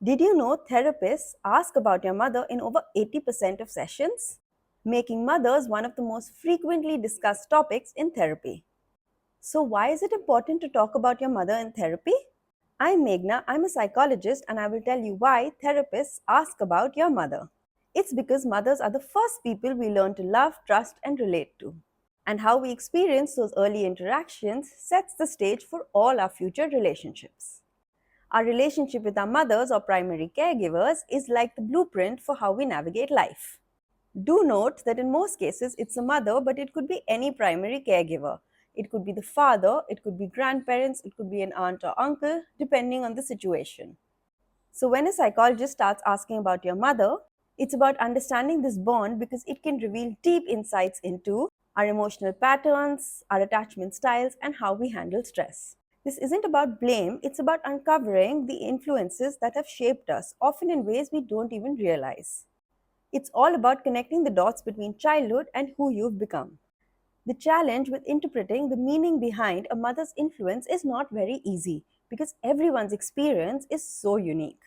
Did you know therapists ask about your mother in over 80% of sessions? Making mothers one of the most frequently discussed topics in therapy. So, why is it important to talk about your mother in therapy? I'm Meghna, I'm a psychologist, and I will tell you why therapists ask about your mother. It's because mothers are the first people we learn to love, trust, and relate to. And how we experience those early interactions sets the stage for all our future relationships. Our relationship with our mothers or primary caregivers is like the blueprint for how we navigate life. Do note that in most cases it's a mother, but it could be any primary caregiver. It could be the father, it could be grandparents, it could be an aunt or uncle, depending on the situation. So, when a psychologist starts asking about your mother, it's about understanding this bond because it can reveal deep insights into our emotional patterns, our attachment styles, and how we handle stress. This isn't about blame, it's about uncovering the influences that have shaped us, often in ways we don't even realize. It's all about connecting the dots between childhood and who you've become. The challenge with interpreting the meaning behind a mother's influence is not very easy because everyone's experience is so unique.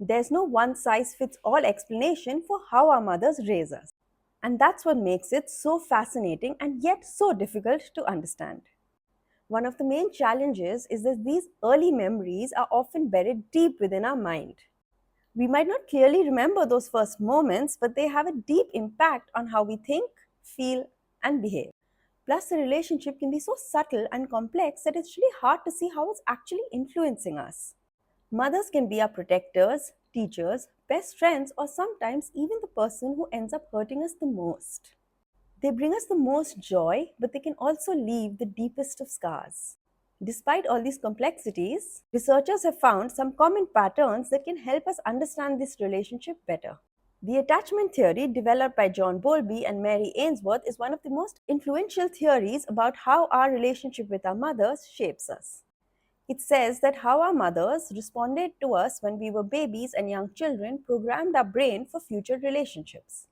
There's no one size fits all explanation for how our mothers raise us. And that's what makes it so fascinating and yet so difficult to understand. One of the main challenges is that these early memories are often buried deep within our mind. We might not clearly remember those first moments, but they have a deep impact on how we think, feel, and behave. Plus, the relationship can be so subtle and complex that it's really hard to see how it's actually influencing us. Mothers can be our protectors, teachers, best friends, or sometimes even the person who ends up hurting us the most. They bring us the most joy, but they can also leave the deepest of scars. Despite all these complexities, researchers have found some common patterns that can help us understand this relationship better. The attachment theory, developed by John Bowlby and Mary Ainsworth, is one of the most influential theories about how our relationship with our mothers shapes us. It says that how our mothers responded to us when we were babies and young children programmed our brain for future relationships.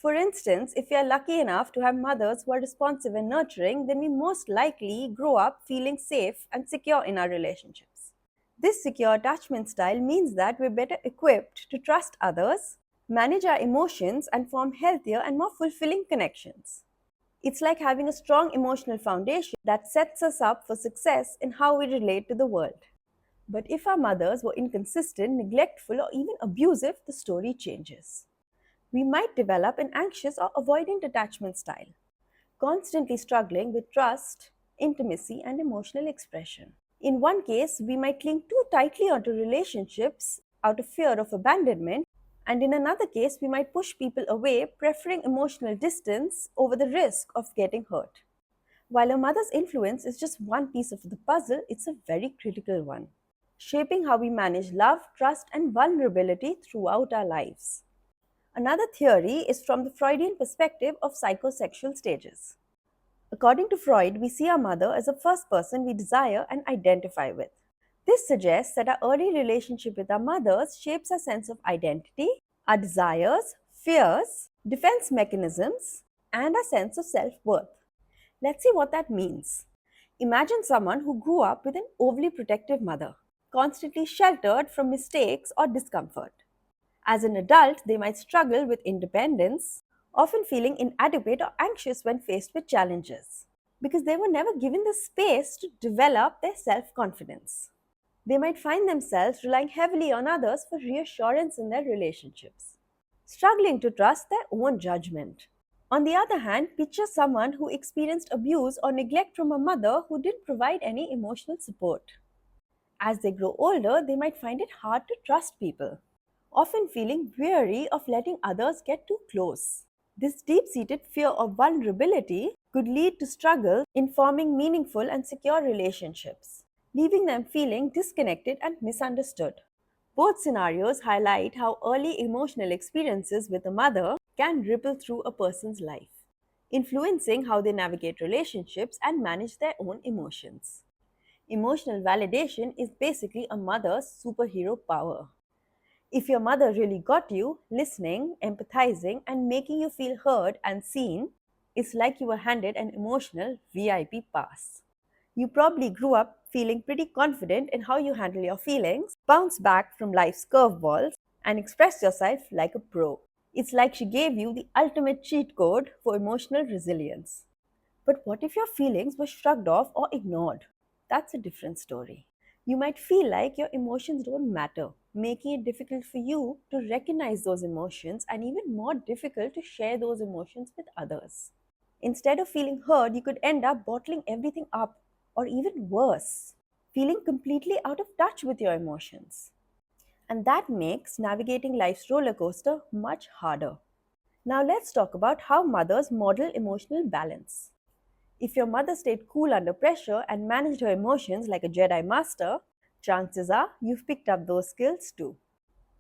For instance, if we are lucky enough to have mothers who are responsive and nurturing, then we most likely grow up feeling safe and secure in our relationships. This secure attachment style means that we're better equipped to trust others, manage our emotions, and form healthier and more fulfilling connections. It's like having a strong emotional foundation that sets us up for success in how we relate to the world. But if our mothers were inconsistent, neglectful, or even abusive, the story changes. We might develop an anxious or avoidant attachment style, constantly struggling with trust, intimacy, and emotional expression. In one case, we might cling too tightly onto relationships out of fear of abandonment, and in another case, we might push people away, preferring emotional distance over the risk of getting hurt. While a mother's influence is just one piece of the puzzle, it's a very critical one, shaping how we manage love, trust, and vulnerability throughout our lives. Another theory is from the Freudian perspective of psychosexual stages. According to Freud, we see our mother as the first person we desire and identify with. This suggests that our early relationship with our mothers shapes our sense of identity, our desires, fears, defense mechanisms, and our sense of self worth. Let's see what that means. Imagine someone who grew up with an overly protective mother, constantly sheltered from mistakes or discomfort. As an adult, they might struggle with independence, often feeling inadequate or anxious when faced with challenges, because they were never given the space to develop their self confidence. They might find themselves relying heavily on others for reassurance in their relationships, struggling to trust their own judgment. On the other hand, picture someone who experienced abuse or neglect from a mother who didn't provide any emotional support. As they grow older, they might find it hard to trust people, often feeling weary of letting others get too close. This deep seated fear of vulnerability could lead to struggle in forming meaningful and secure relationships, leaving them feeling disconnected and misunderstood. Both scenarios highlight how early emotional experiences with a mother can ripple through a person's life, influencing how they navigate relationships and manage their own emotions. Emotional validation is basically a mother's superhero power. If your mother really got you, listening, empathizing, and making you feel heard and seen, it's like you were handed an emotional VIP pass. You probably grew up feeling pretty confident in how you handle your feelings, bounce back from life's curveballs, and express yourself like a pro. It's like she gave you the ultimate cheat code for emotional resilience. But what if your feelings were shrugged off or ignored? That's a different story. You might feel like your emotions don't matter, making it difficult for you to recognize those emotions and even more difficult to share those emotions with others. Instead of feeling heard, you could end up bottling everything up, or even worse, feeling completely out of touch with your emotions. And that makes navigating life's roller coaster much harder. Now, let's talk about how mothers model emotional balance. If your mother stayed cool under pressure and managed her emotions like a Jedi master, chances are you've picked up those skills too.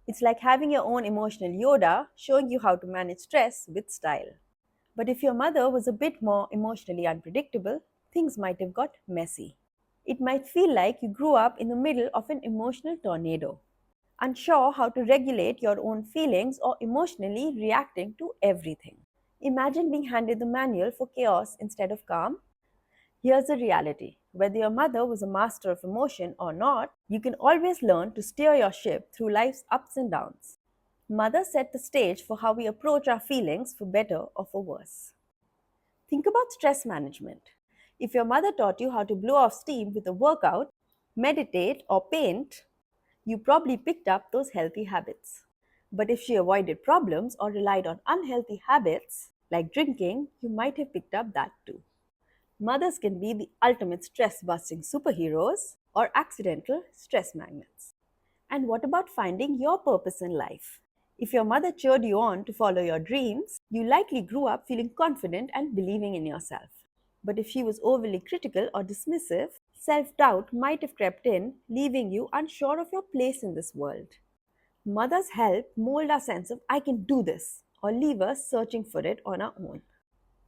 It's like having your own emotional Yoda showing you how to manage stress with style. But if your mother was a bit more emotionally unpredictable, things might have got messy. It might feel like you grew up in the middle of an emotional tornado, unsure how to regulate your own feelings or emotionally reacting to everything. Imagine being handed the manual for chaos instead of calm. Here's the reality: whether your mother was a master of emotion or not, you can always learn to steer your ship through life's ups and downs. Mothers set the stage for how we approach our feelings, for better or for worse. Think about stress management. If your mother taught you how to blow off steam with a workout, meditate, or paint, you probably picked up those healthy habits. But if she avoided problems or relied on unhealthy habits, like drinking, you might have picked up that too. Mothers can be the ultimate stress busting superheroes or accidental stress magnets. And what about finding your purpose in life? If your mother cheered you on to follow your dreams, you likely grew up feeling confident and believing in yourself. But if she was overly critical or dismissive, self doubt might have crept in, leaving you unsure of your place in this world. Mothers help mold our sense of I can do this, or leave us searching for it on our own.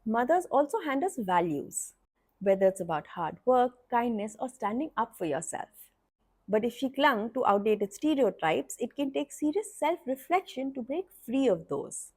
Mothers also hand us values, whether it's about hard work, kindness, or standing up for yourself. But if she clung to outdated stereotypes, it can take serious self reflection to break free of those.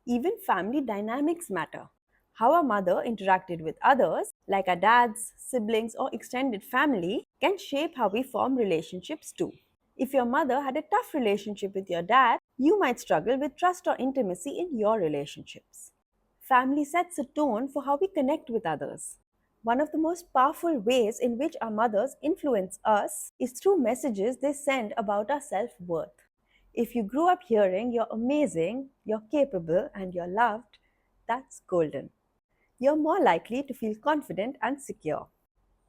Even family dynamics matter. How a mother interacted with others, like our dads, siblings, or extended family, can shape how we form relationships too. If your mother had a tough relationship with your dad, you might struggle with trust or intimacy in your relationships. Family sets a tone for how we connect with others. One of the most powerful ways in which our mothers influence us is through messages they send about our self worth. If you grew up hearing you're amazing, you're capable, and you're loved, that's golden. You're more likely to feel confident and secure.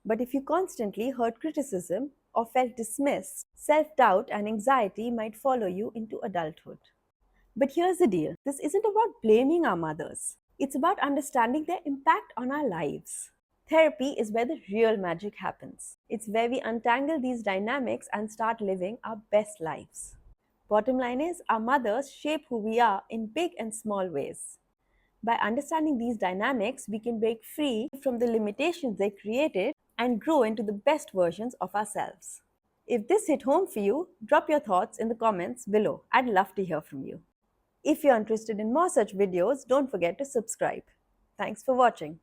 But if you constantly heard criticism or felt dismissed, self doubt and anxiety might follow you into adulthood. But here's the deal: this isn't about blaming our mothers, it's about understanding their impact on our lives. Therapy is where the real magic happens. It's where we untangle these dynamics and start living our best lives. Bottom line is, our mothers shape who we are in big and small ways. By understanding these dynamics, we can break free from the limitations they created and grow into the best versions of ourselves. If this hit home for you, drop your thoughts in the comments below. I'd love to hear from you. If you're interested in more such videos, don't forget to subscribe. Thanks for watching.